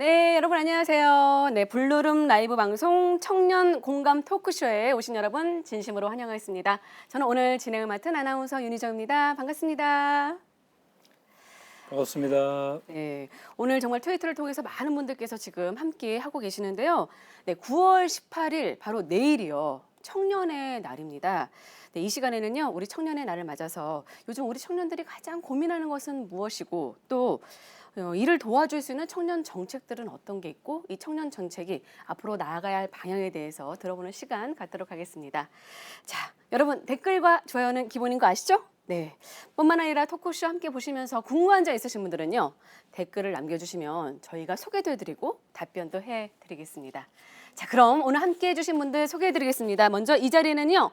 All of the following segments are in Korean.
네, 여러분 안녕하세요. 네, 블루룸 라이브 방송 청년 공감 토크쇼에 오신 여러분 진심으로 환영하겠습니다. 저는 오늘 진행을 맡은 아나운서 윤희정입니다. 반갑습니다. 반갑습니다. 네, 오늘 정말 트위터를 통해서 많은 분들께서 지금 함께 하고 계시는데요. 네, 9월 18일 바로 내일이요. 청년의 날입니다. 네, 이 시간에는요, 우리 청년의 날을 맞아서 요즘 우리 청년들이 가장 고민하는 것은 무엇이고 또 이를 도와줄 수 있는 청년 정책들은 어떤 게 있고 이 청년 정책이 앞으로 나아가야 할 방향에 대해서 들어보는 시간 갖도록 하겠습니다. 자, 여러분 댓글과 좋아요는 기본인 거 아시죠? 네, 뿐만 아니라 토크쇼 함께 보시면서 궁금한 점 있으신 분들은요. 댓글을 남겨주시면 저희가 소개도 해드리고 답변도 해드리겠습니다. 자, 그럼 오늘 함께 해주신 분들 소개해드리겠습니다. 먼저 이 자리에는요.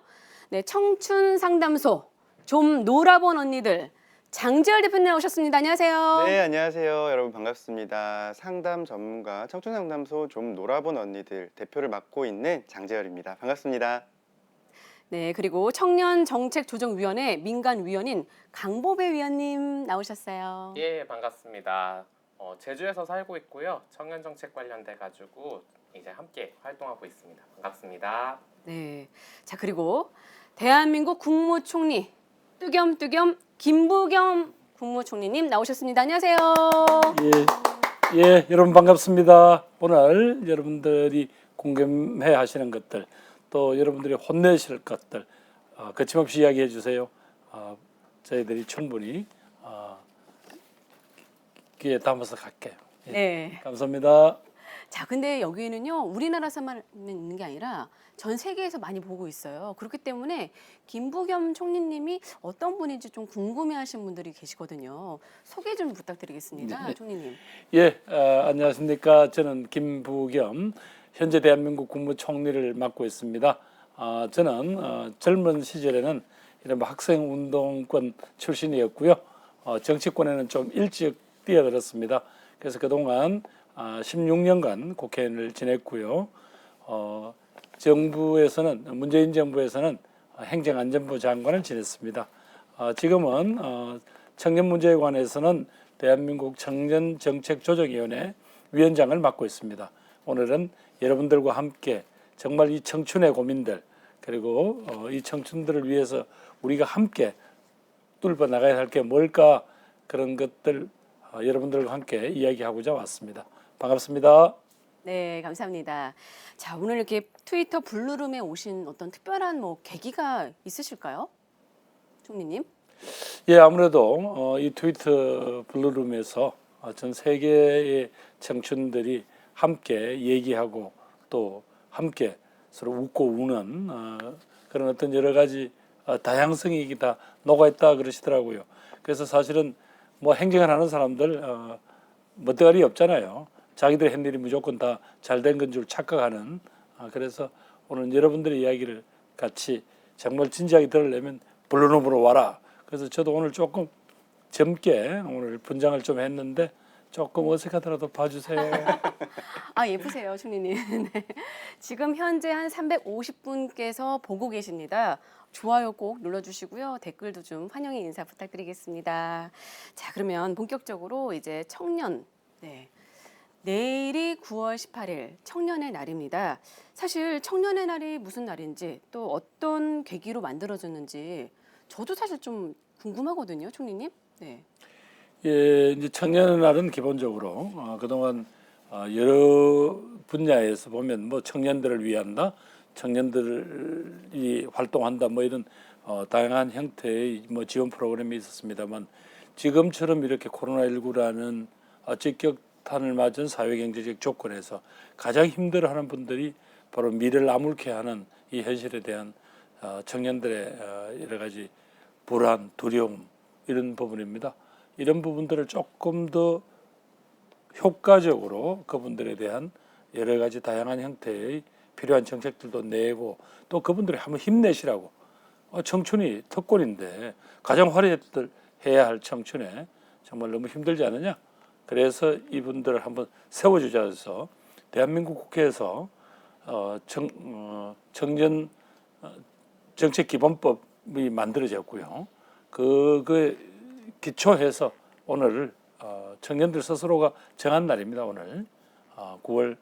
네, 청춘상담소 좀 놀아본 언니들 장지열 대표님 나오셨습니다. 안녕하세요. 네, 안녕하세요. 여러분 반갑습니다. 상담 전문가 청춘상담소 좀 놀아본 언니들 대표를 맡고 있는 장재열입니다. 반갑습니다. 네, 그리고 청년정책조정위원회 민간위원인 강보배 위원님 나오셨어요. 예, 반갑습니다. 제주에서 살고 있고요. 청년 정책 관련돼 가지고 이제 함께 활동하고 있습니다. 반갑습니다. 네, 자 그리고 대한민국 국무총리 뚜겸뚜겸 김부겸 국무총리님 나오셨습니다. 안녕하세요. 예, 여러분 반갑습니다. 오늘 여러분들이 궁금해 하시는 것들, 또 여러분들이 혼내실 것들 거침없이 이야기해 주세요. 저희들이 충분히 귀에 담아서 갈게요. 예, 네. 감사합니다. 자, 근데 여기는요 우리나라에서만 있는 게 아니라 전 세계에서 많이 보고 있어요. 그렇기 때문에 김부겸 총리님이 어떤 분인지 좀 궁금해하시는 분들이 계시거든요. 소개 좀 부탁드리겠습니다, 네. 총리님. 예, 안녕하십니까. 저는 김부겸, 현재 대한민국 국무총리를 맡고 있습니다. 저는 젊은 시절에는 이런 학생 운동권 출신이었고요. 정치권에는 좀 일찍 뛰어들었습니다. 그래서 그동안 16년간 국회의원을 지냈고요. 정부에서는 문재인 정부에서는 행정안전부 장관을 지냈습니다. 지금은 청년 문제에 관해서는 대한민국 청년정책조정위원회 위원장을 맡고 있습니다. 오늘은 여러분들과 함께 정말 이 청춘의 고민들 그리고 이 청춘들을 위해서 우리가 함께 뚫어 나가야 할 게 뭘까 그런 것들 여러분들과 함께 이야기하고자 왔습니다. 반갑습니다. 네, 감사합니다. 자, 오늘 이렇게 트위터 블루룸에 오신 어떤 특별한 계기가 있으실까요, 총리님? 예, 아무래도 이 트위터 블루룸에서 전 세계의 청춘들이 함께 얘기하고 또 함께 서로 웃고 우는 그런 어떤 여러 가지 다양성이 다 녹아있다 그러시더라고요. 그래서 사실은 뭐 행정을 하는 사람들 멋대가리 없잖아요. 자기들 한 일이 무조건 다 잘된 건 줄 착각하는 그래서 오늘 여러분들의 이야기를 같이 정말 진지하게 들으려면 블루룸으로 와라. 그래서 저도 오늘 조금 젊게 오늘 분장을 좀 했는데 조금 어색하더라도 봐주세요. 예쁘세요, 총리님. 네. 지금 현재 한 350분께서 보고 계십니다. 좋아요 꼭 눌러주시고요. 댓글도 좀 환영의 인사 부탁드리겠습니다. 자, 그러면 본격적으로 이제 청년, 내일이 9월 18일 청년의 날입니다. 사실 청년의 날이 무슨 날인지 또 어떤 계기로 만들어졌는지 저도 사실 좀 궁금하거든요, 총리님. 네. 예, 이제 청년의 날은 기본적으로 그동안 여러 분야에서 보면 뭐 청년들을 위한다, 청년들이 활동한다, 뭐 이런 다양한 형태의 뭐 지원 프로그램이 있었습니다만 지금처럼 이렇게 코로나19라는 직격탄을 맞은 사회경제적 조건에서 가장 힘들어하는 분들이 바로 미래를 암울케 하는 이 현실에 대한 청년들의 여러 가지 불안, 두려움 이런 부분입니다. 이런 부분들을 조금 더 효과적으로 그분들에 대한 여러 가지 다양한 형태의 필요한 정책들도 내고 또 그분들이 한번 힘내시라고 청춘이 특권인데 가장 화려해야 할 청춘에 정말 너무 힘들지 않느냐 그래서 이분들을 한번 세워주자 해서 대한민국 국회에서 청년 정책기본법이 만들어졌고요. 그거에 기초해서 오늘 청년들 스스로가 정한 날입니다. 오늘 9월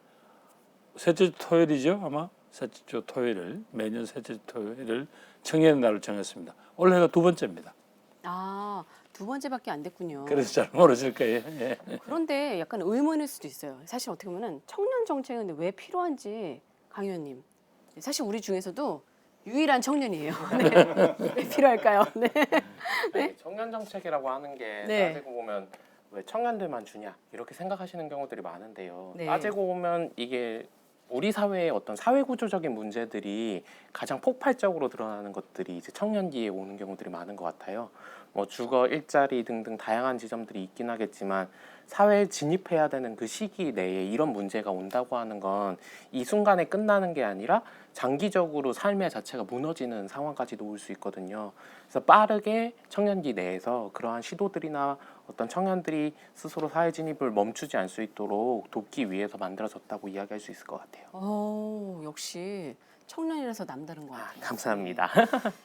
셋째 주 토요일이죠. 아마 셋째 주 토요일을 매년 셋째 주 토요일을 청년의 날을 정했습니다. 올해가 두 번째입니다. 아, 두 번째밖에 안 됐군요. 그래서 잘 모르실 거예요. 예. 그런데 약간 의문일 수도 있어요. 사실 어떻게 보면 청년 정책은 왜 필요한지 강 의원님. 사실 우리 중에서도 유일한 청년이에요. 네. 왜 필요할까요? 네. 네, 청년 정책이라고 하는 게 네. 따지고 보면 왜 청년들만 주냐 이렇게 생각하시는 경우들이 많은데요. 네. 따지고 보면 이게 우리 사회의 어떤 사회 구조적인 문제들이 가장 폭발적으로 드러나는 것들이 이제 청년기에 오는 경우들이 많은 것 같아요. 뭐 주거, 일자리 등등 다양한 지점들이 있긴 하겠지만 사회에 진입해야 되는 그 시기 내에 이런 문제가 온다고 하는 건 이 순간에 끝나는 게 아니라 장기적으로 삶의 자체가 무너지는 상황까지도 올 수 있거든요. 그래서 빠르게 청년기 내에서 그러한 시도들이나 어떤 청년들이 스스로 사회 진입을 멈추지 않을 수 있도록 돕기 위해서 만들어졌다고 이야기할 수 있을 것 같아요. 역시 청년이라서 남다른 것 같아요. 감사합니다.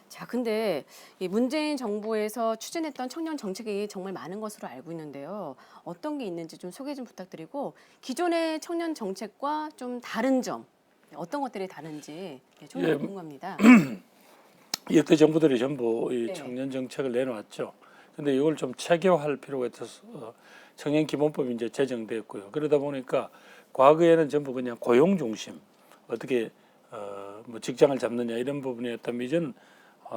자, 근데 이 문재인 정부에서 추진했던 청년 정책이 정말 많은 것으로 알고 있는데요. 어떤 게 있는지 좀 소개 좀 부탁드리고 기존의 청년 정책과 좀 다른 점, 어떤 것들이 다른지 좀 예. 궁금합니다. 역대 정부들이 전부 이 네. 청년 정책을 내놓았죠. 근데 이걸 좀 체계화할 필요가 있어서 청년 기본법이 이제 제정됐고요. 그러다 보니까 과거에는 전부 그냥 고용 중심, 어떻게 뭐 직장을 잡느냐 이런 부분이었다면 이제는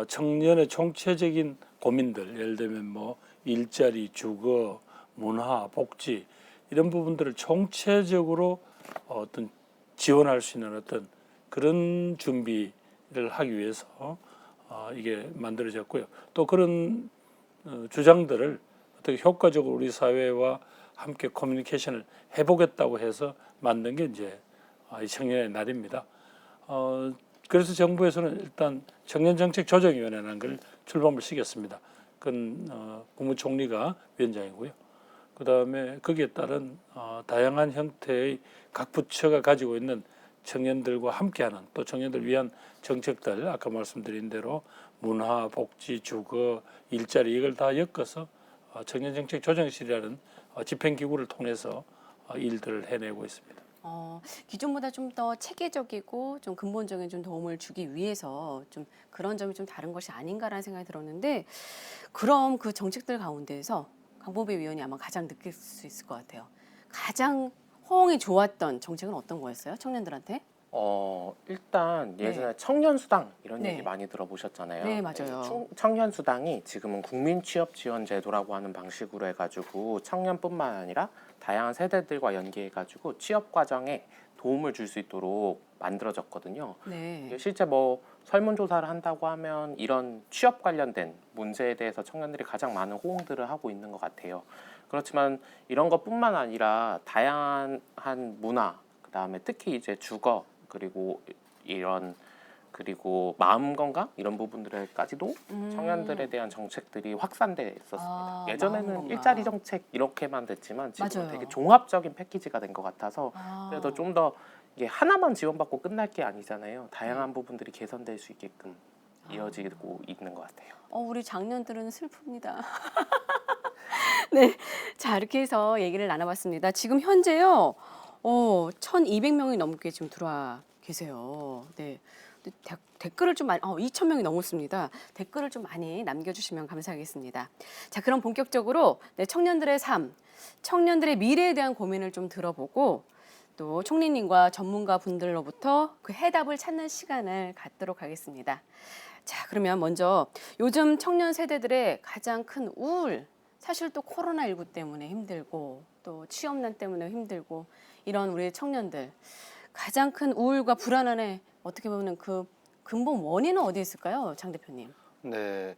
청년의 총체적인 고민들, 예를 들면 뭐 일자리, 주거, 문화, 복지 이런 부분들을 총체적으로 어떤 지원할 수 있는 어떤 그런 준비를 하기 위해서 이게 만들어졌고요. 또 그런 주장들을 어떻게 효과적으로 우리 사회와 함께 커뮤니케이션을 해보겠다고 해서 만든 게 이제 이 청년의 날입니다. 그래서 정부에서는 일단 청년정책조정위원회라는 걸 출범을 시켰습니다. 그건 국무총리가 위원장이고요. 그 다음에 거기에 따른 다양한 형태의 각 부처가 가지고 있는 청년들과 함께하는 또 청년들 위한 정책들 아까 말씀드린 대로 문화, 복지, 주거, 일자리 이걸 다 엮어서 청년정책조정실이라는 집행기구를 통해서 일들을 해내고 있습니다. 기존보다 좀 더 체계적이고 좀 근본적인 좀 도움을 주기 위해서 좀 그런 점이 좀 다른 것이 아닌가라는 생각이 들었는데 그럼 그 정책들 가운데에서 강보배 위원이 아마 가장 느낄 수 있을 것 같아요. 가장 호응이 좋았던 정책은 어떤 거였어요? 청년들한테? 일단 예전에 네. 청년수당 이런 네. 얘기 많이 들어보셨잖아요. 네, 맞아요. 청년수당이 지금은 국민취업지원제도라고 하는 방식으로 해가지고 청년뿐만 아니라 다양한 세대들과 연계해가지고 취업 과정에 도움을 줄 수 있도록 만들어졌거든요. 네. 실제 뭐 설문조사를 한다고 하면 이런 취업 관련된 문제에 대해서 청년들이 가장 많은 호응들을 하고 있는 것 같아요. 그렇지만 이런 것뿐만 아니라 다양한 문화, 그다음에 특히 이제 주거 그리고 그리고 마음 건강 이런 부분들까지도 청년들에 대한 정책들이 확산됐었습니다. 예전에는 마음 건강. 일자리 정책 이렇게만 됐지만 지금 맞아요. 되게 종합적인 패키지가 된 것 같아서 아. 그래도 좀 더 이게 하나만 지원받고 끝날 게 아니잖아요. 다양한 부분들이 개선될 수 있게끔 이어지고 있는 것 같아요. 우리 장년들은 슬픕니다. 네, 자 이렇게 해서 얘기를 나눠봤습니다. 지금 현재요, 1,200명이 넘게 지금 들어와 계세요. 네, 댓글을 좀 많이, 2,000명이 넘었습니다. 댓글을 좀 많이 남겨주시면 감사하겠습니다. 자, 그럼 본격적으로 청년들의 삶, 청년들의 미래에 대한 고민을 좀 들어보고 또 총리님과 전문가 분들로부터 그 해답을 찾는 시간을 갖도록 하겠습니다. 자, 그러면 먼저 요즘 청년 세대들의 가장 큰 우울, 사실 또 코로나19 때문에 힘들고 또 취업난 때문에 힘들고 이런 우리 청년들 가장 큰 우울과 불안함의 어떻게 보면 그 근본 원인은 어디에 있을까요, 장 대표님? 네,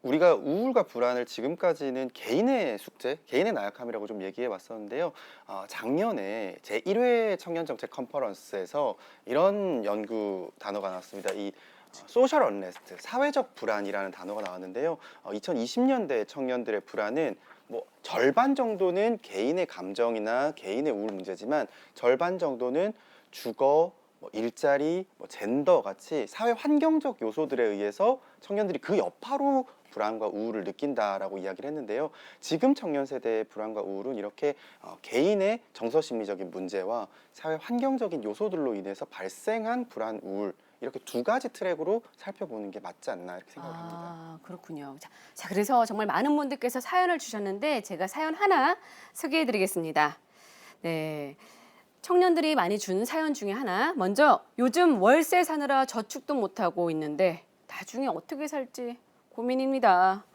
우리가 우울과 불안을 지금까지는 개인의 숙제, 개인의 나약함이라고 좀 얘기해 왔었는데요. 작년에 제1회 청년정책 컨퍼런스에서 이런 연구 단어가 나왔습니다. 이 소셜 언레스트, 사회적 불안이라는 단어가 나왔는데요. 2020년대 청년들의 불안은 뭐 절반 정도는 개인의 감정이나 개인의 우울 문제지만 절반 정도는 주거, 뭐 일자리, 뭐 젠더 같이 사회 환경적 요소들에 의해서 청년들이 그 여파로 불안과 우울을 느낀다라고 이야기를 했는데요. 지금 청년 세대의 불안과 우울은 이렇게 개인의 정서 심리적인 문제와 사회 환경적인 요소들로 인해서 발생한 불안, 우울 이렇게 두 가지 트랙으로 살펴보는 게 맞지 않나 이렇게 생각을 합니다. 아, 그렇군요. 자, 그래서 정말 많은 분들께서 사연을 주셨는데 제가 사연 하나 소개해 드리겠습니다. 네. 청년들이 많이 준 사연 중에 하나. 먼저 요즘 월세 사느라 저축도 못하고 있는데 나중에 어떻게 살지 고민입니다.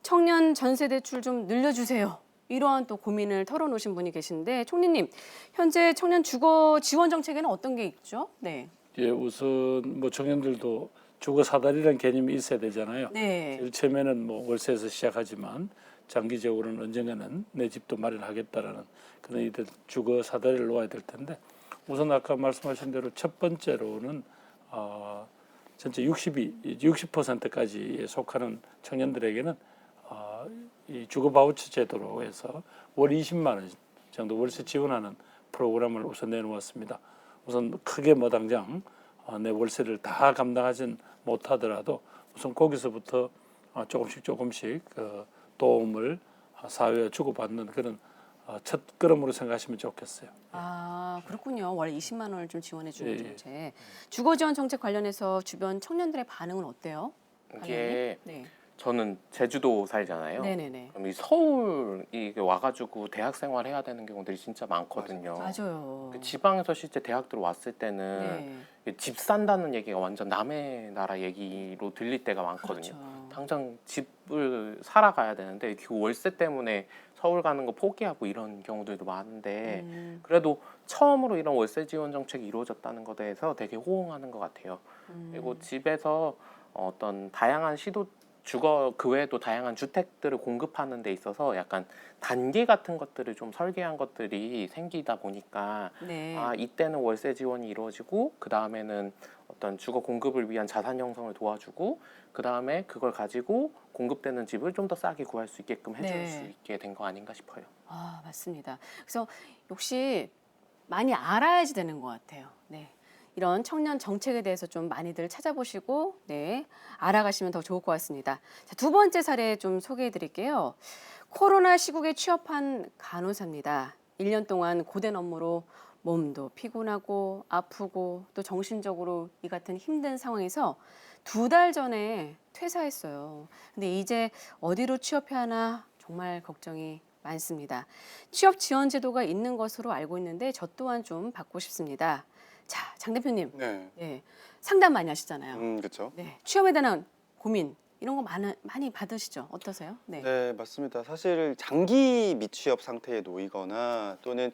청년 전세 대출 좀 늘려주세요. 이러한 또 고민을 털어놓으신 분이 계신데 총리님, 현재 청년 주거 지원 정책에는 어떤 게 있죠? 네. 예, 우선 뭐 청년들도 주거 사다리라는 개념이 있어야 되잖아요. 네. 제일 처음에는 뭐 월세에서 시작하지만 장기적으로는 언젠가는 내 집도 마련하겠다라는 그런 이들 주거 사다리를 놓아야 될 텐데 우선 아까 말씀하신 대로 첫 번째로는 전체 60%까지에 속하는 청년들에게는 이 주거 바우처 제도로 해서 월 20만 원 정도 월세 지원하는 프로그램을 우선 내놓았습니다. 우선 크게 뭐 당장 내 월세를 다 감당하진 못하더라도 우선 거기서부터 조금씩 도움을 사회에 주고받는 그런 첫 걸음으로 생각하시면 좋겠어요. 아, 그렇군요. 월 20만 원을 좀 지원해 주는 예, 예. 정책. 주거 지원 정책 관련해서 주변 청년들의 반응은 어때요? 이게 네. 저는 제주도 살잖아요. 네네네. 그럼 이 서울 이게 와가지고 대학 생활해야 되는 경우들이 진짜 많거든요. 맞아요. 그 지방에서 실제 대학 들어왔을 때는 네. 집 산다는 얘기가 완전 남의 나라 얘기로 들릴 때가 많거든요. 그렇죠. 당장 집을 살아가야 되는데 그 월세 때문에 서울 가는 거 포기하고 이런 경우들도 많은데 그래도 처음으로 이런 월세 지원 정책이 이루어졌다는 것에 대해서 되게 호응하는 것 같아요. 그리고 집에서 어떤 다양한 주거 그 외에도 다양한 주택들을 공급하는 데 있어서 약간 단계 같은 것들을 좀 설계한 것들이 생기다 보니까 네. 이때는 월세 지원이 이루어지고 그 다음에는 어떤 주거 공급을 위한 자산 형성을 도와주고 그 다음에 그걸 가지고 공급되는 집을 좀 더 싸게 구할 수 있게끔 해줄 네. 수 있게 된 거 아닌가 싶어요. 아, 맞습니다. 그래서 역시 많이 알아야지 되는 것 같아요. 네. 이런 청년 정책에 대해서 좀 많이들 찾아보시고 네, 알아가시면 더 좋을 것 같습니다. 자, 두 번째 사례 좀 소개해 드릴게요. 코로나 시국에 취업한 간호사입니다. 1년 동안 고된 업무로 몸도 피곤하고 아프고 또 정신적으로 이 같은 힘든 상황에서 2달 전에 퇴사했어요. 근데 이제 어디로 취업해야 하나 정말 걱정이 많습니다. 취업 지원 제도가 있는 것으로 알고 있는데 저 또한 좀 받고 싶습니다. 자, 장 대표님, 네. 네, 상담 많이 하시잖아요. 그렇죠. 네, 취업에 대한 고민 이런 거 많이 받으시죠? 어떠세요? 네. 네, 맞습니다. 사실 장기 미취업 상태에 놓이거나 또는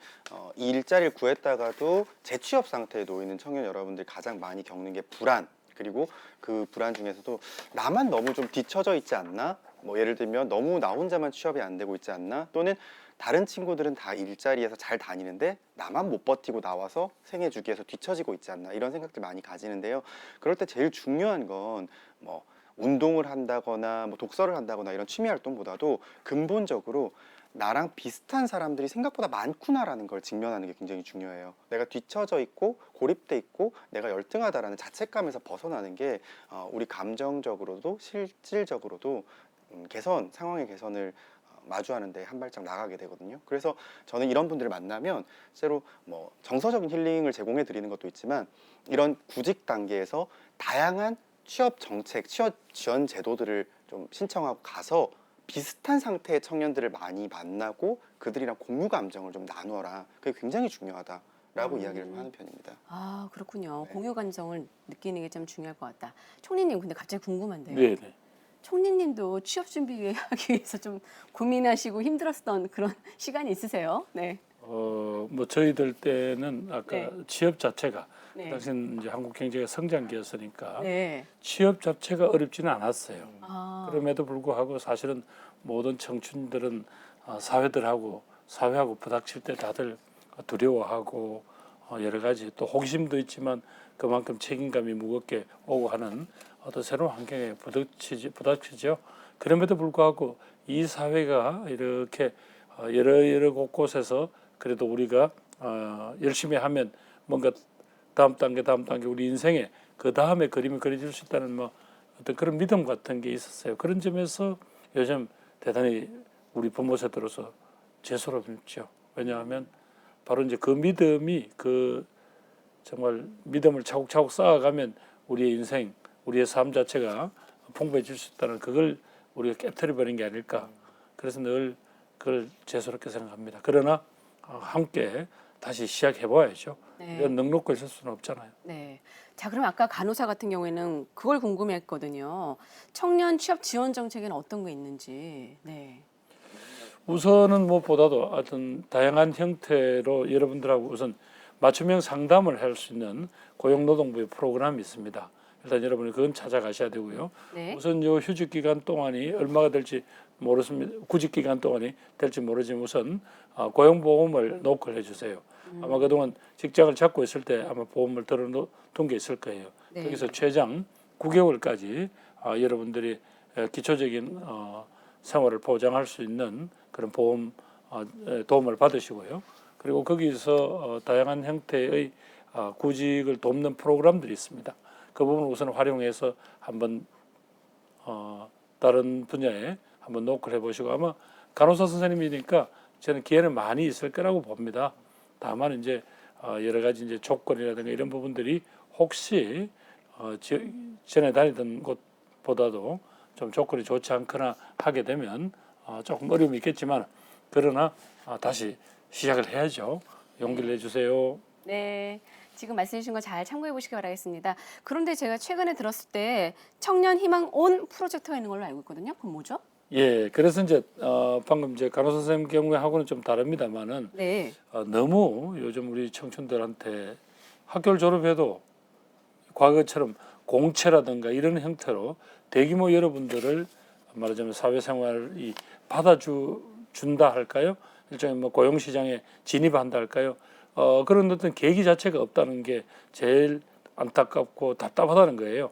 이 일자리를 구했다가도 재취업 상태에 놓이는 청년 여러분들이 가장 많이 겪는 게 불안, 그리고 그 불안 중에서도 나만 너무 좀 뒤처져 있지 않나? 뭐 예를 들면 너무 나 혼자만 취업이 안 되고 있지 않나? 또는 다른 친구들은 다 일자리에서 잘 다니는데 나만 못 버티고 나와서 생애 주기에서 뒤처지고 있지 않나? 이런 생각들 많이 가지는데요. 그럴 때 제일 중요한 건 뭐 운동을 한다거나 뭐 독서를 한다거나 이런 취미 활동보다도 근본적으로 나랑 비슷한 사람들이 생각보다 많구나라는 걸 직면하는 게 굉장히 중요해요. 내가 뒤처져 있고 고립돼 있고 내가 열등하다라는 자책감에서 벗어나는 게 우리 감정적으로도 실질적으로도 상황의 개선을 마주하는데 한 발짝 나가게 되거든요. 그래서 저는 이런 분들을 만나면 실제로 뭐 정서적인 힐링을 제공해 드리는 것도 있지만 이런 구직 단계에서 다양한 취업 정책, 취업 지원 제도들을 좀 신청하고 가서 비슷한 상태의 청년들을 많이 만나고 그들이랑 공유 감정을 좀 나누어라. 그게 굉장히 중요하다라고 이야기를 좀 하는 편입니다. 아, 그렇군요. 네. 공유 감정을 느끼는 게 참 중요할 것 같다. 총리님, 근데 갑자기 궁금한데요. 네, 네. 총리님도 취업 준비하기 위해서 좀 고민하시고 힘들었던 그런 시간이 있으세요? 네. 뭐 저희들 때는 아까 네. 취업 자체가 네. 그 당시는 이제 한국 경제가 성장기였으니까 네. 취업 자체가 어렵지는 않았어요. 아, 그럼에도 불구하고 사실은 모든 청춘들은 사회하고 부닥칠 때 다들 두려워하고 여러 가지 또 호기심도 있지만 그만큼 책임감이 무겁게 오고 하는 어떤 새로운 환경에 부닥치죠. 그럼에도 불구하고 이 사회가 이렇게 여러 곳곳에서 그래도 우리가 열심히 하면 뭔가 다음 단계 우리 인생에 그 다음에 그림이 그려질 수 있다는 뭐 어떤 그런 믿음 같은 게 있었어요. 그런 점에서 요즘 대단히 우리 부모 세대로서 죄송스럽죠. 왜냐하면 바로 이제 그 믿음이 그 정말 믿음을 차곡차곡 쌓아가면 우리의 인생, 우리의 삶 자체가 풍부해질 수 있다는 그걸 우리가 깨트려 버린 게 아닐까. 그래서 늘 그걸 죄송스럽게 생각합니다. 그러나 함께 다시 시작해 봐야죠. 네. 이런 넉넉고 있을 수는 없잖아요. 네. 자, 그럼 아까 간호사 같은 경우에는 그걸 궁금했거든요. 청년 취업 지원 정책에는 어떤 게 있는지. 네. 우선은 무엇보다도 어떤 다양한 형태로 여러분들하고 우선 맞춤형 상담을 할 수 있는 고용노동부의 프로그램이 있습니다. 일단 여러분이 그건 찾아가셔야 되고요. 네. 우선 요 휴직 기간 동안이 얼마가 될지 모르습니다. 구직 기간 동안이 될지 모르지만 우선 고용보험을 노크를 해주세요. 아마 그동안 직장을 잡고 있을 때 아마 보험을 들어둔 게 있을 거예요. 네. 거기서 최장 9개월까지 여러분들이 기초적인 생활을 보장할 수 있는 그런 보험 도움을 받으시고요. 그리고 거기서 다양한 형태의 구직을 돕는 프로그램들이 있습니다. 그 부분을 우선 활용해서 한번 다른 분야에 한번 노크를 해보시고 아마 간호사 선생님이니까 저는 기회는 많이 있을 거라고 봅니다. 다만 이제 여러 가지 이제 조건이라든가 이런 부분들이 혹시 전에 다니던 곳보다도 좀 조건이 좋지 않거나 하게 되면 조금 어려움이 있겠지만 그러나 다시 시작을 해야죠. 용기를 내주세요. 네. 지금 말씀해 주신 거 잘 참고해 보시기 바라겠습니다. 그런데 제가 최근에 들었을 때 청년 희망 온 프로젝트가 있는 걸로 알고 있거든요. 그건 뭐죠? 예, 그래서 이제 방금 이제 간호사 선생님 경우하고는 좀 다릅니다만은 네. 너무 요즘 우리 청춘들한테 학교를 졸업해도 과거처럼 공채라든가 이런 형태로 대규모 여러분들을 말하자면 사회생활이 받아준다 할까요? 일종의 뭐 고용시장에 진입한다 할까요? 그런 어떤 계기 자체가 없다는 게 제일 안타깝고 답답하다는 거예요.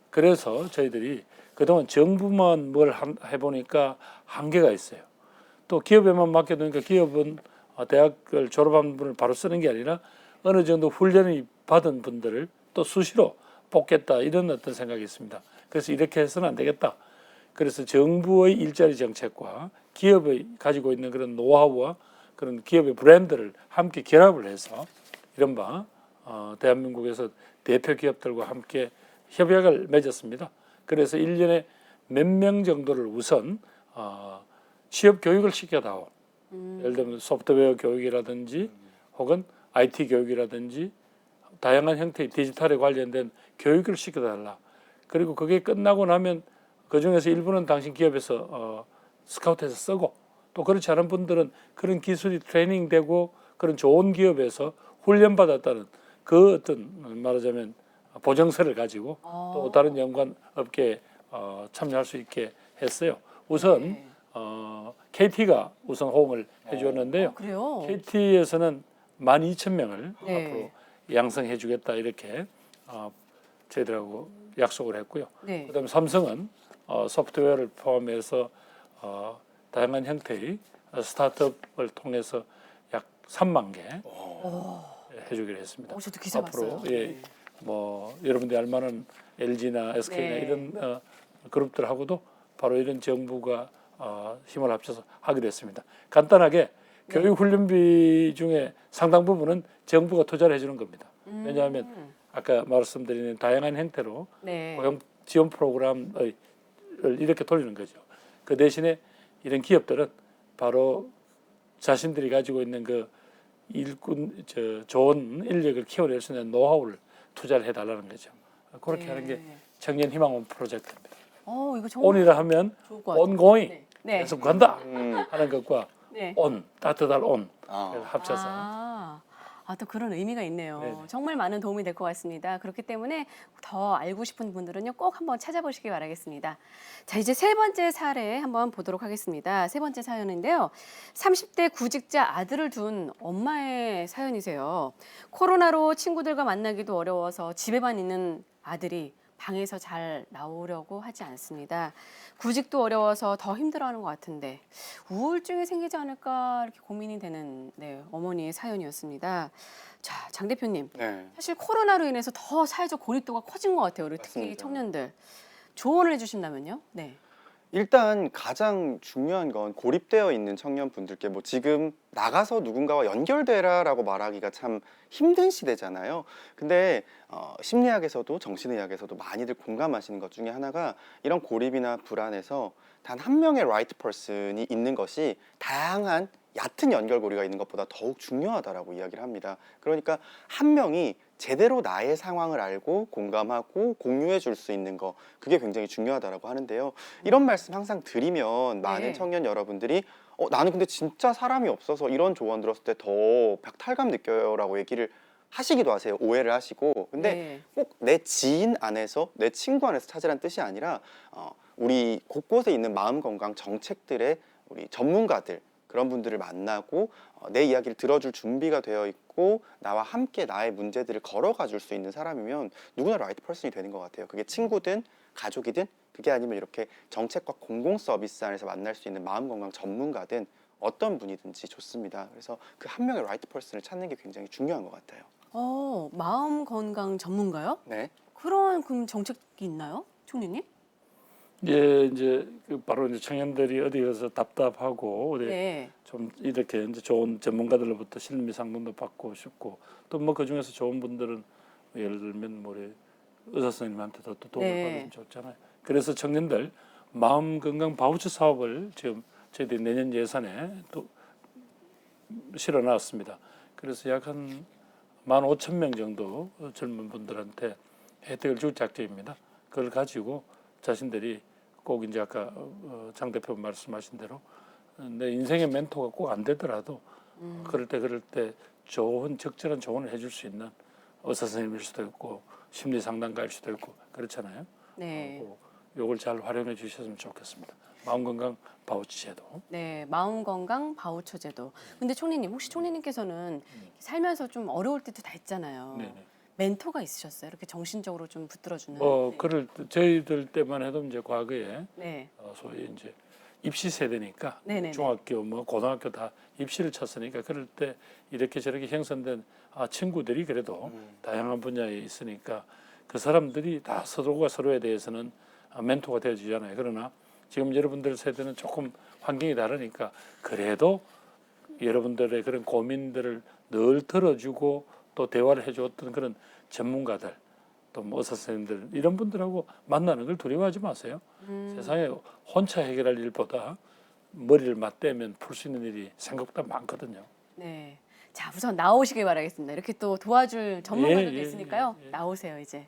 그래서 저희들이 그동안 정부만 뭘 해보니까 한계가 있어요. 또 기업에만 맡겨두니까 기업은 대학을 졸업한 분을 바로 쓰는 게 아니라 어느 정도 훈련이 받은 분들을 또 수시로 뽑겠다 이런 어떤 생각이 있습니다. 그래서 이렇게 해서는 안 되겠다. 그래서 정부의 일자리 정책과 기업이 가지고 있는 그런 노하우와 그런 기업의 브랜드를 함께 결합을 해서 이른바 대한민국에서 대표 기업들과 함께 협약을 맺었습니다. 그래서 1년에 몇 명 정도를 우선 취업 교육을 시켜다오. 예를 들면 소프트웨어 교육이라든지 혹은 IT 교육이라든지 다양한 형태의 디지털에 관련된 교육을 시켜달라. 그리고 그게 끝나고 나면 그중에서 일부는 당신 기업에서 스카우트해서 쓰고 또 그렇지 않은 분들은 그런 기술이 트레이닝되고 그런 좋은 기업에서 훈련받았다는 그 어떤 말하자면 보증서를 가지고 또 다른 연관 업계에 참여할 수 있게 했어요. 우선 네. KT가 우선 호응을 해주었는데요. 그래요? KT에서는 12,000명을 네. 앞으로 양성해 주겠다 이렇게 저희들하고 약속을 했고요. 네. 그다음에 삼성은 소프트웨어를 포함해서 다양한 형태의 스타트업을 통해서 약 3만 개 해주기로 했습니다. 저도 기사 앞으로 봤어요. 예, 네. 뭐 여러분들이 알만한 LG나 SK나 네. 이런 그룹들하고도 바로 이런 정부가 힘을 합쳐서 하게 됐습니다. 간단하게 교육 훈련비 중에 상당 부분은 정부가 투자를 해주는 겁니다. 왜냐하면 아까 말씀드린 다양한 형태로 네. 고용 지원 프로그램을 이렇게 돌리는 거죠. 그 대신에 이런 기업들은 바로 자신들이 가지고 있는 그 좋은 인력을 키워낼 수 있는 노하우를 투자를 해달라는 거죠. 그렇게 네. 하는 게 청년 희망원 프로젝트입니다. 이거 정말 온이라 하면 좋을 것 같아요. ongoing 네. 네. 계속 간다 하는 것과 네. on 따뜻한 on 아. 합쳐서 또 그런 의미가 있네요. 네네. 정말 많은 도움이 될 것 같습니다. 그렇기 때문에 더 알고 싶은 분들은요, 꼭 한번 찾아보시기 바라겠습니다. 자, 이제 세 번째 사례 한번 보도록 하겠습니다. 세 번째 사연인데요. 30대 구직자 아들을 둔 엄마의 사연이세요. 코로나로 친구들과 만나기도 어려워서 집에만 있는 아들이 방에서 잘 나오려고 하지 않습니다. 구직도 어려워서 더 힘들어하는 것 같은데 우울증이 생기지 않을까 이렇게 고민이 되는 어머니의 사연이었습니다. 자, 장 대표님. 네. 사실 코로나로 인해서 더 사회적 고립도가 커진 것 같아요. 우리 특히 맞습니다. 청년들. 조언을 해주신다면요? 네. 일단 가장 중요한 건 고립되어 있는 청년분들께 뭐 지금 나가서 누군가와 연결되라라고 말하기가 참 힘든 시대잖아요. 근데 심리학에서도 정신의학에서도 많이들 공감하시는 것 중에 하나가 이런 고립이나 불안에서 단 한 명의 right person이 있는 것이 다양한 얕은 연결고리가 있는 것보다 더욱 중요하다라고 이야기를 합니다. 그러니까 한 명이 제대로 나의 상황을 알고 공감하고 공유해 줄 수 있는 거, 그게 굉장히 중요하다라고 하는데요. 이런 말씀 항상 드리면 많은 네. 청년 여러분들이 나는 근데 진짜 사람이 없어서 이런 조언 들었을 때 더 박탈감 느껴요라고 얘기를 하시기도 하세요. 오해를 하시고. 근데 네. 꼭 내 지인 안에서, 내 친구 안에서 찾으란 뜻이 아니라 우리 곳곳에 있는 마음 건강 정책들의 우리 전문가들, 그런 분들을 만나고 내 이야기를 들어줄 준비가 되어 있고 나와 함께 나의 문제들을 걸어가 줄 수 있는 사람이면 누구나 라이트 퍼슨이 되는 것 같아요. 그게 친구든 가족이든, 그게 아니면 이렇게 정책과 공공 서비스 안에서 만날 수 있는 마음 건강 전문가든 어떤 분이든지 좋습니다. 그래서 그 한 명의 라이트 퍼슨을 찾는 게 굉장히 중요한 것 같아요. 마음 건강 전문가요? 네. 그런 그럼 정책이 있나요, 총리님? 예, 이제 바로 이제 청년들이 어디 가서 답답하고 어디 네. 좀 이렇게 이제 좋은 전문가들로부터 심리 상담도 받고 싶고 또 뭐 그 중에서 좋은 분들은 예를 들면 뭐 우리 의사 선생님한테도 또 도움을 네. 받으면 좋잖아요. 그래서 청년들 마음 건강 바우처 사업을 지금 저희들이 내년 예산에 또 실어놨습니다. 그래서 약 한 15,000명 정도 젊은 분들한테 혜택을 줄 작정입니다. 그걸 가지고 자신들이 꼭 이제 아까 장 대표 말씀하신 대로 내 인생의 멘토가 꼭 안 되더라도 그럴 때 좋은 적절한 조언을 해줄 수 있는 의사 선생님일 수도 있고 심리 상담가일 수도 있고 그렇잖아요. 네. 요걸 잘 활용해 주셨으면 좋겠습니다. 마음 건강 바우처 제도. 네, 마음 건강 바우처 제도. 근데 총리님, 혹시 총리님께서는 살면서 좀 어려울 때도 다 있잖아요. 네네. 멘토가 있으셨어요? 이렇게 정신적으로 좀 붙들어주는. 네. 그럴 저희들 때만 해도 이제 과거에 네. 소위 이제 입시 세대니까 네네네. 중학교 뭐 고등학교 다 입시를 쳤으니까 그럴 때 이렇게 저렇게 형성된 친구들이 그래도 다양한 분야에 있으니까 그 사람들이 다 서로가 서로에 대해서는 멘토가 되어주잖아요. 그러나 지금 여러분들 세대는 조금 환경이 다르니까 그래도 여러분들의 그런 고민들을 늘 들어주고 또 대화를 해주었던 그런 전문가들 또 뭐 의사 선생님들 이런 분들하고 만나는 걸 두려워하지 마세요. 세상에 혼자 해결할 일보다 머리를 맞대면 풀 수 있는 일이 생각보다 많거든요. 네. 자, 우선 나오시길 바라겠습니다. 이렇게 또 도와줄 전문가들도 예, 있으니까요. 예. 나오세요, 이제.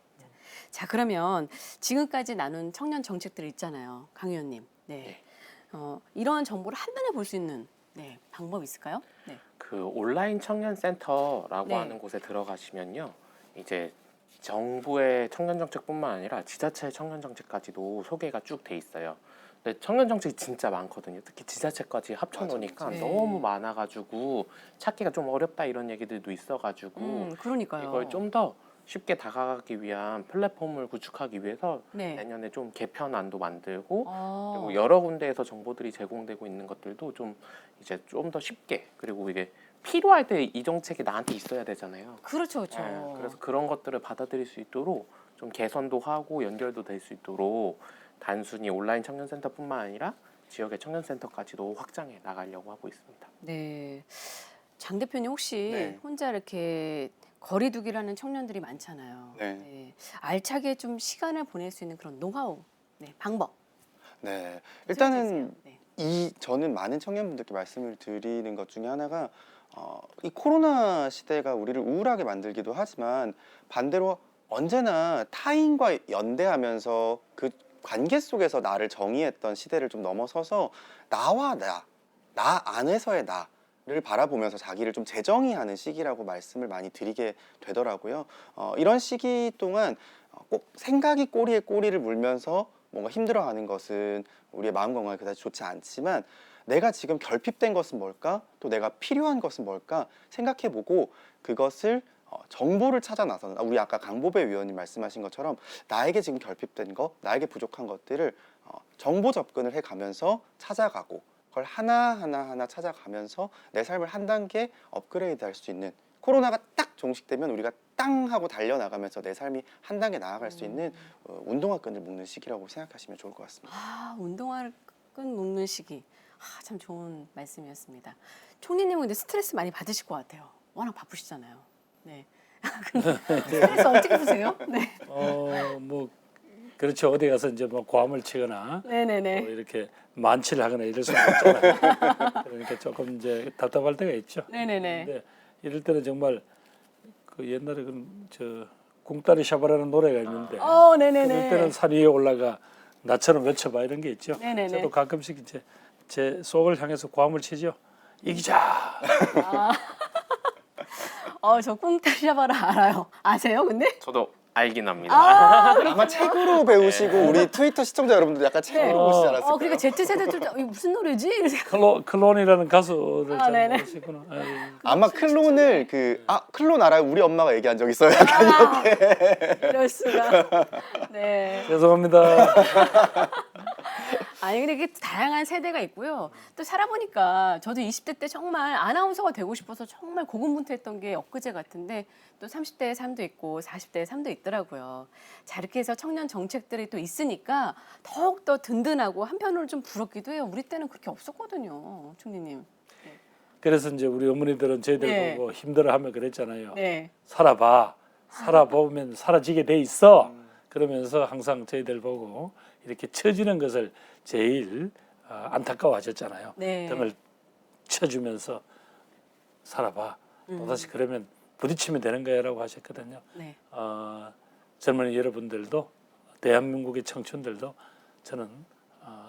자, 그러면 지금까지 나눈 청년 정책들 있잖아요. 강 의원님. 네. 이런 정보를 한눈에 볼 수 있는 방법 있을까요? 네. 그 온라인 청년 센터라고 네. 하는 곳에 들어가시면요. 이제 정부의 청년 정책뿐만 아니라 지자체의 청년 정책까지도 소개가 쭉 돼 있어요. 근데 청년 정책이 진짜 많거든요. 특히 지자체까지 합쳐놓으니까 맞아요. 네. 너무 많아가지고 찾기가 좀 어렵다 이런 얘기들도 있어가지고 그러니까요. 이걸 좀 더 쉽게 다가가기 위한 플랫폼을 구축하기 위해서 네. 내년에 좀 개편안도 만들고 아, 그리고 여러 군데에서 정보들이 제공되고 있는 것들도 좀 이제 좀 더 쉽게 그리고 이게 필요할 때 이 정책이 나한테 있어야 되잖아요. 그렇죠, 그렇죠. 네, 그래서 그런 것들을 받아들일 수 있도록 좀 개선도 하고 연결도 될 수 있도록 단순히 온라인 청년센터뿐만 아니라 지역의 청년센터까지도 확장해 나가려고 하고 있습니다. 네. 장 대표님 혹시 네. 혼자 이렇게 거리두기라는 청년들이 많잖아요. 네. 알차게 좀 시간을 보낼 수 있는 그런 노하우, 방법. 네. 소개해 일단은 주세요. 네. 저는 많은 청년분들께 말씀을 드리는 것 중에 하나가 이 코로나 시대가 우리를 우울하게 만들기도 하지만 반대로 언제나 타인과 연대하면서 그 관계 속에서 나를 정의했던 시대를 좀 넘어서서 나와 나 안에서의 나를 바라보면서 자기를 좀 재정의하는 시기라고 말씀을 많이 드리게 되더라고요. 이런 시기 동안 꼭 생각이 꼬리에 꼬리를 물면서 뭔가 힘들어하는 것은 우리의 마음 건강에 그다지 좋지 않지만 내가 지금 결핍된 것은 뭘까? 또 내가 필요한 것은 뭘까? 생각해보고 그것을 정보를 찾아 나서는 우리 아까 강보배 위원님 말씀하신 것처럼 나에게 지금 결핍된 거, 나에게 부족한 것들을 정보 접근을 해가면서 찾아가고 그걸 하나 찾아가면서 내 삶을 한 단계 업그레이드 할 수 있는 코로나가 딱 종식되면 우리가 땅 하고 달려나가면서 내 삶이 한 단계 나아갈 수 있는 운동화 끈을 묶는 시기라고 생각하시면 좋을 것 같습니다. 아, 운동화 끈 묶는 시기. 아, 참 좋은 말씀이었습니다. 총리님은 근데 스트레스 많이 받으실 것 같아요. 워낙 바쁘시잖아요. 네. 근데 스트레스 어떻게 푸세요? 네. 뭐 그렇죠. 어디 가서 이제 뭐 고함을 치거나 네네네. 또 이렇게 만취를 하거나 이럴 수는 없잖아요. 그러니까 조금 이제 답답할 때가 있죠. 네네네. 근데 이럴 때는 정말 그 옛날에 저 궁따리 샤바라는 노래가 있는데 네네네. 그럴 때는 산 위에 올라가 나처럼 외쳐봐 이런 게 있죠. 네네네. 저도 가끔씩 이제 제 속을 향해서 고함을 치죠. 이기자. 저 꿍따리샤바라 알아요. 아세요? 근데? 저도 알긴 합니다. 아마 책으로 배우시고 우리 트위터 시청자 여러분들 약간 책으로 보시지 않았을까요? 그러니까 Z세대들 이게 무슨 노래지? 이러면서. 클론이라는 가수를 잘 네네. 모르시구나. 아유. 아마 클론을 클론 알아요? 우리 엄마가 얘기한 적 있어요. 약간 이렇게. 이럴 수가. 네. 죄송합니다. 아니 근데 이게 다양한 세대가 있고요. 또 살아보니까 저도 20대 때 정말 아나운서가 되고 싶어서 정말 고군분투했던 게 엊그제 같은데 또 30대의 삶도 있고 40대의 삶도 있더라고요. 자 이렇게 해서 청년 정책들이 또 있으니까 더욱더 든든하고 한편으로 좀 부럽기도 해요. 우리 때는 그렇게 없었거든요. 총리님. 그래서 이제 우리 어머니들은 저희들 네. 보고 힘들어하면 그랬잖아요. 네. 살아봐. 살아보면 사라지게 돼 있어. 그러면서 항상 저희들 보고 이렇게 처지는 것을 제일 안타까워하셨잖아요. 네. 등을 쳐주면서 살아봐. 또다시 그러면 부딪히면 되는 거야라고 하셨거든요. 네. 젊은이 여러분들도 대한민국의 청춘들도 저는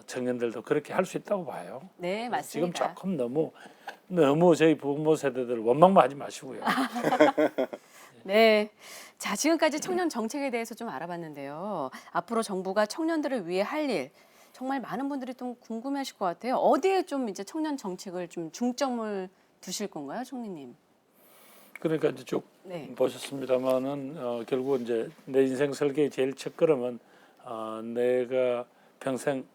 청년들도 그렇게 할 수 있다고 봐요. 네, 지금 맞습니다. 조금 너무 저희 부모 세대들 원망만 하지 마시고요. 네. 자, 지금까지 청년 정책에 대해서 좀 알아봤는데요. 앞으로 정부가 청년들을 위해 할 일, 정말 많은 분들이 좀 궁금해하실 것 같아요. 어디에 좀 이제 청년 정책을 좀 중점을 두실 건가요, 총리님? 그러니까 이제 쭉 네. 보셨습니다만은 결국 이제 내 인생 설계의 제일 첫걸음은 내가 평생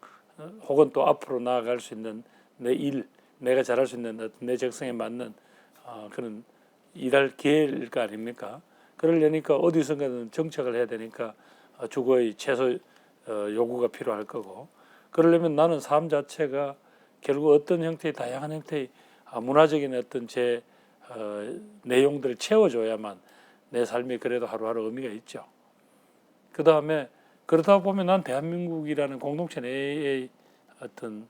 혹은 또 앞으로 나아갈 수 있는 내 일, 내가 잘할 수 있는 어떤 내 적성에 맞는 그런 일할 기회일 거 아닙니까? 그러려니까 어디선가는 정책을 해야 되니까 주거의 최소 요구가 필요할 거고 그러려면 나는 삶 자체가 결국 어떤 형태의 다양한 형태의 문화적인 어떤 제 내용들을 채워줘야만 내 삶이 그래도 하루하루 의미가 있죠. 그 다음에 그러다 보면 난 대한민국이라는 공동체 내의 어떤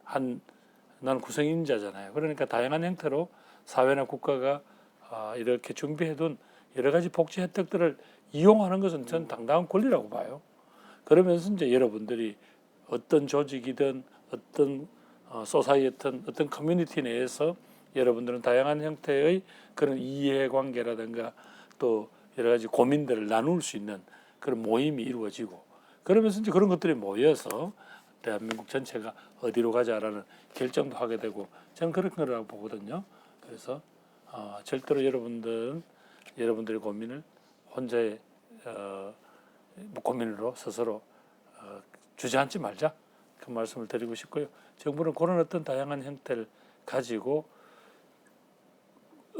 난 구성인자잖아요. 그러니까 다양한 형태로 사회나 국가가 이렇게 준비해둔 여러 가지 복지 혜택들을 이용하는 것은 전 당당한 권리라고 봐요. 그러면서 이제 여러분들이 어떤 조직이든 어떤 소사이어든 어떤 커뮤니티 내에서 여러분들은 다양한 형태의 그런 이해관계라든가 또 여러 가지 고민들을 나눌 수 있는 그런 모임이 이루어지고 그러면서 이제 그런 것들이 모여서 대한민국 전체가 어디로 가자라는 결정도 하게 되고 저는 그런 거라고 보거든요. 그래서 절대로 여러분들의 고민을 혼자의 고민으로 스스로 주저앉지 말자 그 말씀을 드리고 싶고요. 정부는 그런 어떤 다양한 형태를 가지고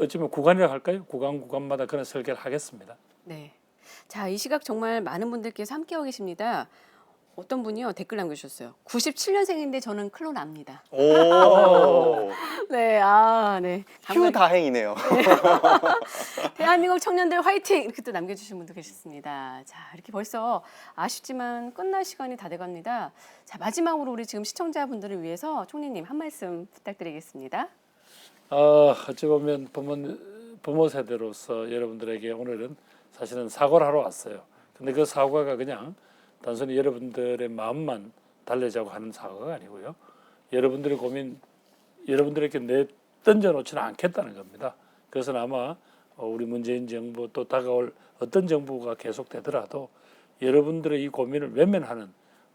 어쩌면 구간이라고 할까요? 구간마다 그런 설계를 하겠습니다. 네. 자, 이 시각 정말 많은 분들께서 함께하고 계십니다. 어떤 분이요 댓글 남겨주셨어요. 97년생인데 저는 클론 압니다. 오, 네, 네. 휴 다행이네요. 대한민국 청년들 화이팅! 이렇게 또 남겨주신 분도 계셨습니다. 자, 이렇게 벌써 아쉽지만 끝날 시간이 다 돼갑니다. 자, 마지막으로 우리 지금 시청자분들을 위해서 총리님 한 말씀 부탁드리겠습니다. 어찌 보면 부모 세대로서 여러분들에게 오늘은 사실은 사과를 하러 왔어요. 근데 그 사과가 그냥 단순히 여러분들의 마음만 달래자고 하는 사과가 아니고요. 여러분들의 고민, 여러분들에게 던져놓지는 않겠다는 겁니다. 그것은 아마 우리 문재인 정부 또 다가올 어떤 정부가 계속되더라도 여러분들의 이 고민을 외면하는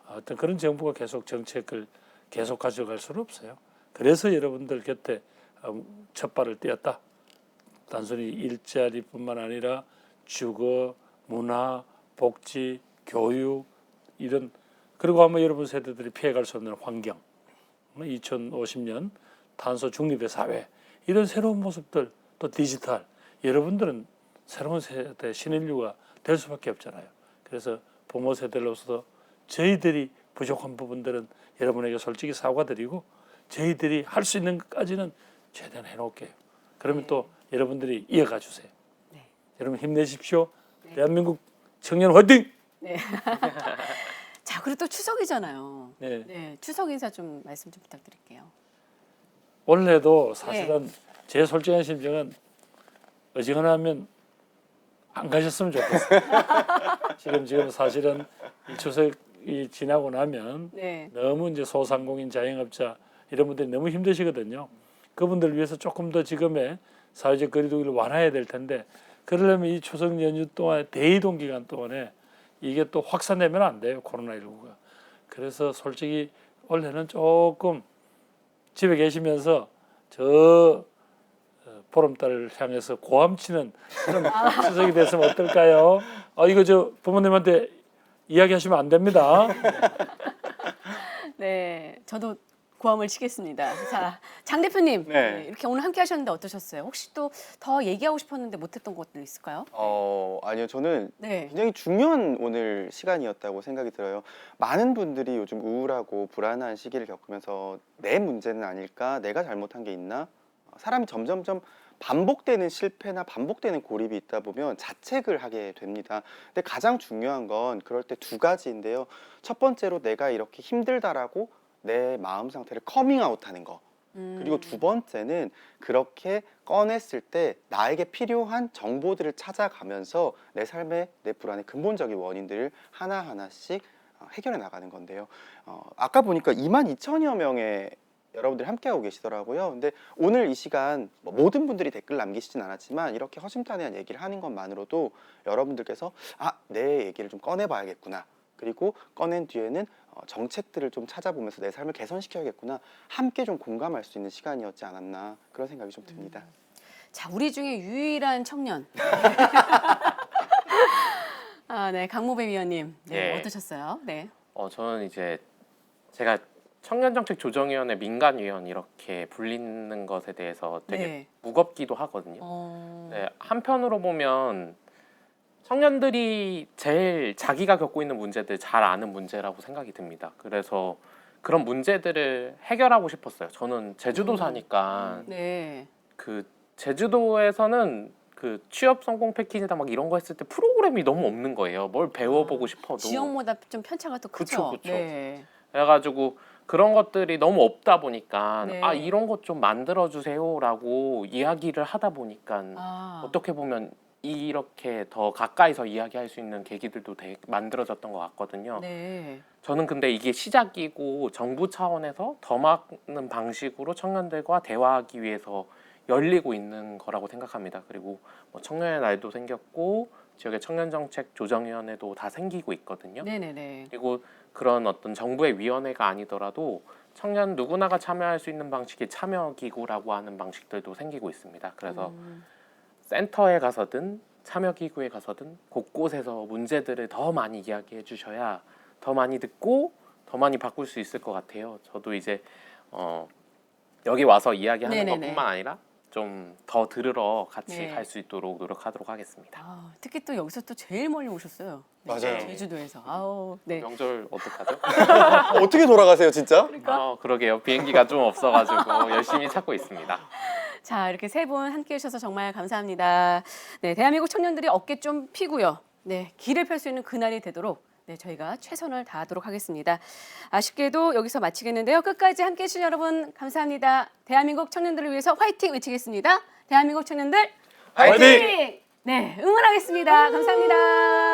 어떤 그런 정부가 계속 정책을 계속 가져갈 수는 없어요. 그래서 여러분들 곁에 첫 발을 떼었다. 단순히 일자리뿐만 아니라 주거, 문화, 복지, 교육 이런 그리고 아마 여러분 세대들이 피해갈 수 없는 환경 2050년 탄소 중립의 사회 이런 새로운 모습들 또 디지털 여러분들은 새로운 세대 신인류가 될 수밖에 없잖아요. 그래서 부모 세대로서 저희들이 부족한 부분들은 여러분에게 솔직히 사과드리고 저희들이 할 수 있는 것까지는 최대한 해놓을게요. 그러면 또 여러분들이 이어가 주세요. 네. 여러분 힘내십시오. 대한민국 청년 화이팅! 네. 자, 그리고 또 추석이잖아요. 네. 네, 추석 인사 좀 말씀 좀 부탁드릴게요. 올해도 사실은 제 솔직한 심정은 어지간하면 안 가셨으면 좋겠어요. 지금 사실은 이 추석이 지나고 나면 네. 너무 이제 소상공인 자영업자 이런 분들이 너무 힘드시거든요. 그분들을 위해서 조금 더 지금의 사회적 거리두기를 완화해야 될 텐데 그러려면 이 추석 연휴 동안 대이동 기간 동안에 이게 또 확산되면 안 돼요. 코로나19가. 그래서 솔직히 올해는 조금 집에 계시면서 저 보름달을 향해서 고함치는 그런 추석이 됐으면 어떨까요? 이거 저 부모님한테 이야기하시면 안 됩니다. 네, 저도 고함을 치겠습니다. 자, 장 대표님, 네. 네, 이렇게 오늘 함께 하셨는데 어떠셨어요? 혹시 또 더 얘기하고 싶었는데 못했던 것들 있을까요? 아니요, 저는 네. 굉장히 중요한 오늘 시간이었다고 생각이 들어요. 많은 분들이 요즘 우울하고 불안한 시기를 겪으면서 내 문제는 아닐까? 내가 잘못한 게 있나? 사람이 점점점 반복되는 실패나 반복되는 고립이 있다 보면 자책을 하게 됩니다. 근데 가장 중요한 건 그럴 때 두 가지인데요. 첫 번째로 내가 이렇게 힘들다라고 내 마음 상태를 커밍아웃하는 거. 그리고 두 번째는 그렇게 꺼냈을 때 나에게 필요한 정보들을 찾아가면서 내 삶의 내 불안의 근본적인 원인들을 하나하나씩 해결해 나가는 건데요. 아까 보니까 22,000여 명의 여러분들이 함께하고 계시더라고요. 근데 오늘 이 시간 모든 분들이 댓글 남기시진 않았지만 이렇게 허심탄회한 얘기를 하는 것만으로도 여러분들께서 내 얘기를 좀 꺼내봐야겠구나. 그리고 꺼낸 뒤에는 정책들을 좀 찾아보면서 내 삶을 개선시켜야겠구나. 함께 좀 공감할 수 있는 시간이었지 않았나 그런 생각이 좀 듭니다. 자, 우리 중에 유일한 청년. 네, 강모배 위원님, 네, 네. 어떠셨어요? 네. 저는 이제 제가 청년정책조정위원회 민간위원 이렇게 불리는 것에 대해서 되게 네. 무겁기도 하거든요. 네, 한편으로 보면 청년들이 제일 자기가 겪고 있는 문제들 잘 아는 문제라고 생각이 듭니다. 그래서 그런 문제들을 해결하고 싶었어요. 저는 제주도 사니까 네. 그 제주도에서는 그 취업 성공 패키지나 막 이런 거 했을 때 프로그램이 너무 없는 거예요. 뭘 배워보고 싶어도. 지역마다 좀 편차가 또 크죠. 그쵸. 네. 그래가지고 그런 것들이 너무 없다 보니까 네. 이런 것 좀 만들어 주세요라고 이야기를 하다 보니까 어떻게 보면 이렇게 더 가까이서 이야기할 수 있는 계기들도 되게 만들어졌던 것 같거든요. 네. 저는 근데 이게 시작이고 정부 차원에서 더 많은 방식으로 청년들과 대화하기 위해서 열리고 있는 거라고 생각합니다. 그리고 뭐 청년의 날도 생겼고 지역의 청년정책조정위원회도 다 생기고 있거든요. 네네네. 그리고 그런 어떤 정부의 위원회가 아니더라도 청년 누구나가 참여할 수 있는 방식의 참여기구라고 하는 방식들도 생기고 있습니다. 그래서 센터에 가서든 참여기구에 가서든 곳곳에서 문제들을 더 많이 이야기해 주셔야 더 많이 듣고 더 많이 바꿀 수 있을 것 같아요. 저도 이제 여기 와서 이야기하는 네네네. 것뿐만 아니라 좀 더 들으러 같이 네. 갈 수 있도록 노력하도록 하겠습니다. 특히 또 여기서 또 제일 멀리 오셨어요. 네, 맞아요. 제주도에서. 네. 명절 어떡하죠? 어떻게 돌아가세요, 진짜? 그러게요. 비행기가 좀 없어가지고 열심히 찾고 있습니다. 자, 이렇게 세 분 함께 해주셔서 정말 감사합니다. 네, 대한민국 청년들이 어깨 좀 피고요. 네, 길을 펼 수 있는 그날이 되도록 네, 저희가 최선을 다하도록 하겠습니다. 아쉽게도 여기서 마치겠는데요. 끝까지 함께해 주신 여러분 감사합니다. 대한민국 청년들을 위해서 화이팅 외치겠습니다. 대한민국 청년들 화이팅! 네, 응원하겠습니다. 감사합니다.